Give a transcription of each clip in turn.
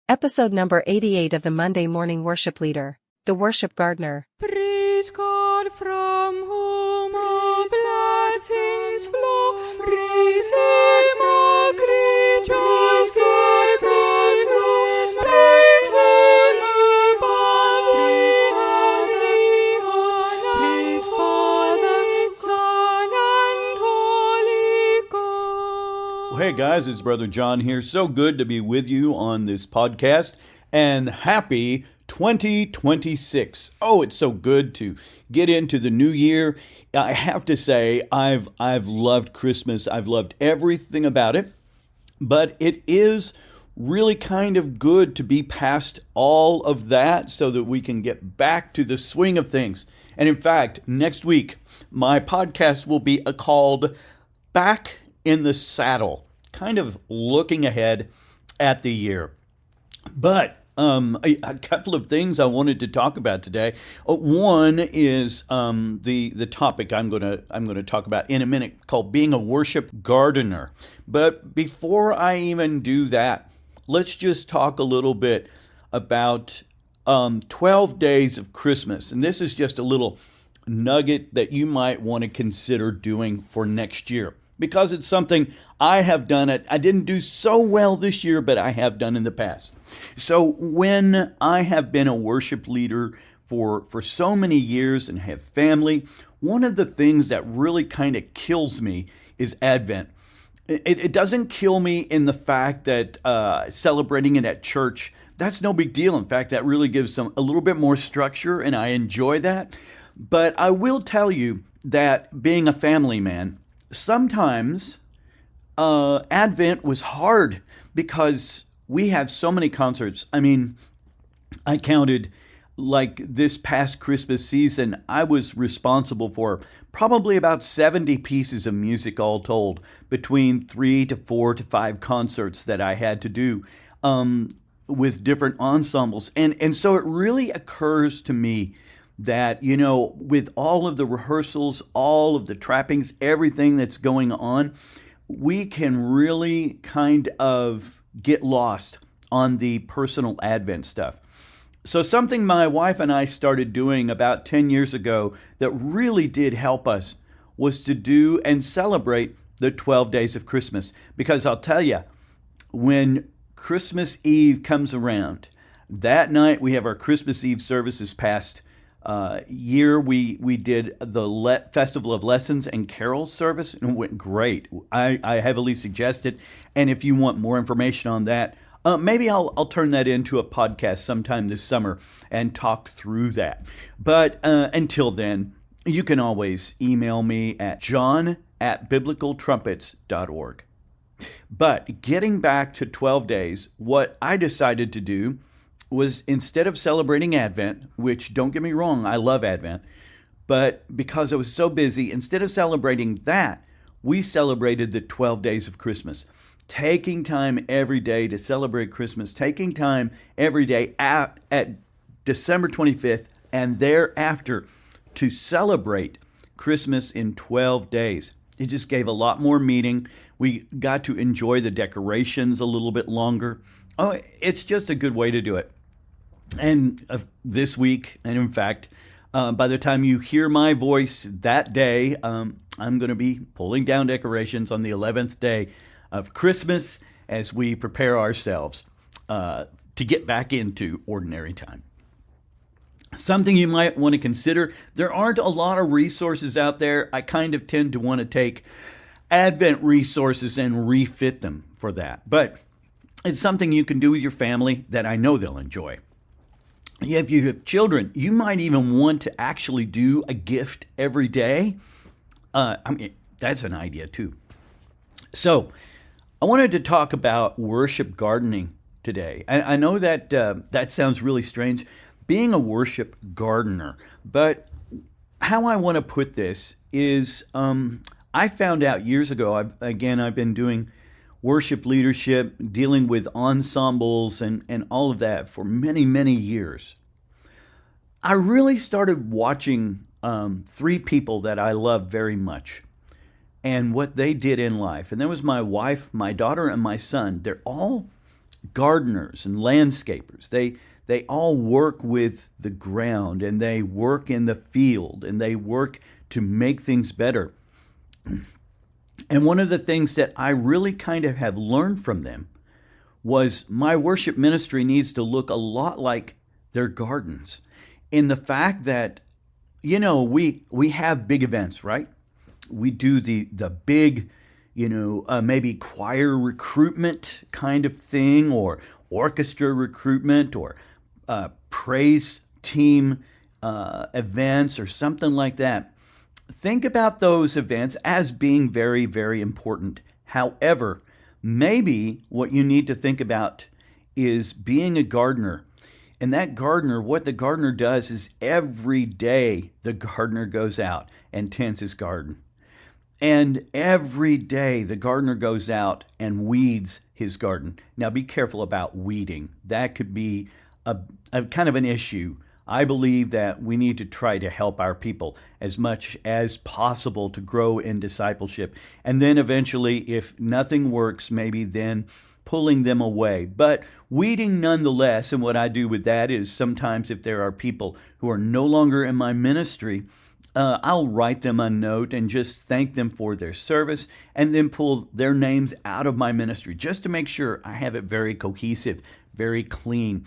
Episode number 88 of the Monday Morning Worship Leader, the Worship Gardener. Praise God from whom all blessings flow. Praise Him, all creatures give His glory. Praise Him above the heavenly host. Praise Father, Son, and Holy Ghost. Well, hey guys, it's Brother John here. So good to be with you on this podcast, and happy 2026. Oh, it's so good to get into the new year. I have to say, I've loved Christmas. I've loved everything about it, but it is really kind of good to be past all of that so that we can get back to the swing of things. And in fact, next week, my podcast will be called Back in the Saddle, kind of looking ahead at the year. But a couple of things I wanted to talk about today. One is the topic I'm gonna talk about in a minute, called being a worship gardener. But before I even do that, let's just talk a little bit about 12 days of Christmas. And this is just a little nugget that you might want to consider doing for next year, because it's something I have done. I didn't do so well this year, but I have done in the past. So when I have been a worship leader for so many years and have family, one of the things that really kind of kills me is Advent. It doesn't kill me in the fact that celebrating it at church, that's no big deal. In fact, that really gives a little bit more structure, and I enjoy that. But I will tell you that being a family man, sometimes Advent was hard because we have so many concerts. I mean, I counted, like this past Christmas season, I was responsible for probably about 70 pieces of music all told, between 3 to 4 to 5 concerts that I had to do with different ensembles. And so it really occurs to me that, you know, with all of the rehearsals, all of the trappings, everything that's going on, we can really kind of get lost on the personal Advent stuff. So something my wife and I started doing about 10 years ago that really did help us was to do and celebrate the 12 days of Christmas. Because I'll tell you, when Christmas Eve comes around, that night we have our Christmas Eve services. Past year we did the Festival of Lessons and Carols service, and it went great. I heavily suggest it, and if you want more information on that, maybe I'll turn that into a podcast sometime this summer and talk through that. But until then, you can always email me at john@biblicaltrumpets.org. But getting back to 12 days, what I decided to do was, instead of celebrating Advent, which, don't get me wrong, I love Advent, but because I was so busy, instead of celebrating that, we celebrated the 12 days of Christmas. Taking time every day to celebrate Christmas, taking time every day at December 25th and thereafter to celebrate Christmas in 12 days. It just gave a lot more meaning. We got to enjoy the decorations a little bit longer. Oh, it's just a good way to do it. And this week, and in fact, by the time you hear my voice that day, I'm going to be pulling down decorations on the 11th day of Christmas as we prepare ourselves to get back into ordinary time. Something you might want to consider, there aren't a lot of resources out there. I kind of tend to want to take Advent resources and refit them for that. But it's something you can do with your family that I know they'll enjoy. If you have children, you might even want to actually do a gift every day. That's an idea too. So I wanted to talk about worship gardening today. I know that that sounds really strange, being a worship gardener, but how I want to put this is I found out years ago, I've been doing worship leadership, dealing with ensembles and all of that for many, many years. I really started watching 3 people that I love very much and what they did in life. And that was my wife, my daughter, and my son. They're all gardeners and landscapers. They all work with the ground, and they work in the field, and they work to make things better. And one of the things that I really kind of have learned from them was my worship ministry needs to look a lot like their gardens, in the fact that, we have big events, right? We do the big, maybe choir recruitment kind of thing, or orchestra recruitment, or praise team events, or something like that. Think about those events as being very, very important. However, maybe what you need to think about is being a gardener. And that gardener, what the gardener does is every day the gardener goes out and tends his garden. And every day the gardener goes out and weeds his garden. Now be careful about weeding. That could be a kind of an issue. I believe that we need to try to help our people as much as possible to grow in discipleship. And then eventually, if nothing works, maybe then pulling them away. But weeding nonetheless, and what I do with that is sometimes if there are people who are no longer in my ministry, I'll write them a note and just thank them for their service, and then pull their names out of my ministry just to make sure I have it very cohesive, very clean.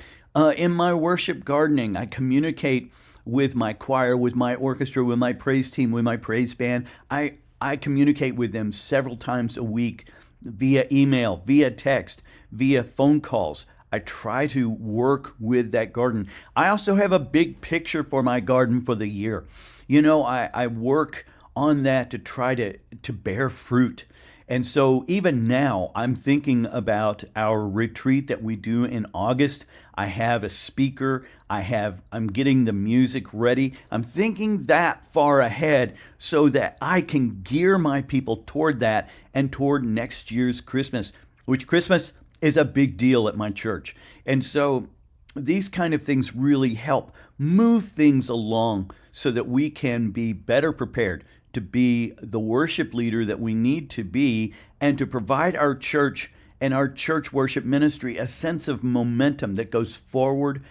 In my worship gardening, I communicate with my choir, with my orchestra, with my praise team, with my praise band. I communicate with them several times a week via email, via text, via phone calls. I try to work with that garden. I also have a big picture for my garden for the year. I work on that to try to bear fruit. And so even now, I'm thinking about our retreat that we do in August. I have a speaker. I'm getting the music ready. I'm thinking that far ahead so that I can gear my people toward that and toward next year's Christmas, which Christmas is a big deal at my church. And so these kind of things really help move things along so that we can be better prepared to be the worship leader that we need to be, and to provide our church and our church worship ministry a sense of momentum that goes forward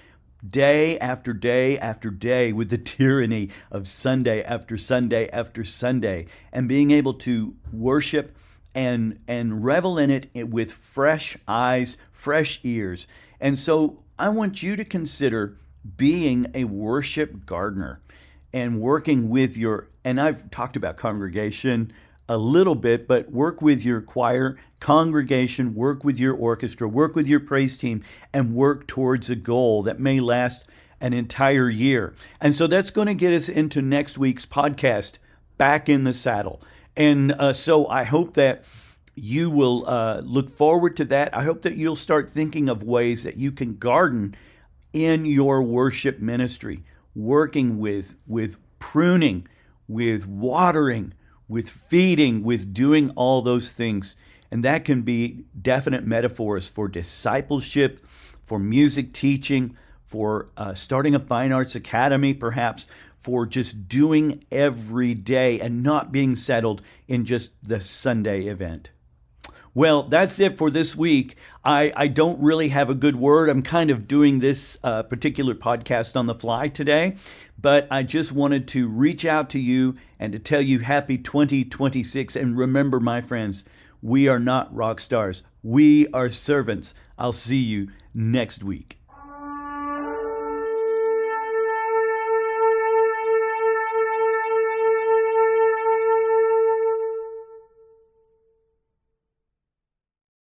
day after day after day with the tyranny of Sunday after Sunday after Sunday, and being able to worship and revel in it with fresh eyes, fresh ears. And so I want you to consider being a worship gardener and working with and I've talked about congregation a little bit, but work with your choir, congregation, work with your orchestra, work with your praise team, and work towards a goal that may last an entire year. And so that's going to get us into next week's podcast, Back in the Saddle. And so I hope that you will look forward to that. I hope that you'll start thinking of ways that you can garden in your worship ministry, working with pruning, with watering, with feeding, with doing all those things. And that can be definite metaphors for discipleship, for music teaching, for starting a fine arts academy, perhaps, for just doing every day and not being settled in just the Sunday event. Well, that's it for this week. I don't really have a good word. I'm kind of doing this particular podcast on the fly today, but I just wanted to reach out to you and to tell you happy 2026. And remember, my friends, we are not rock stars. We are servants. I'll see you next week.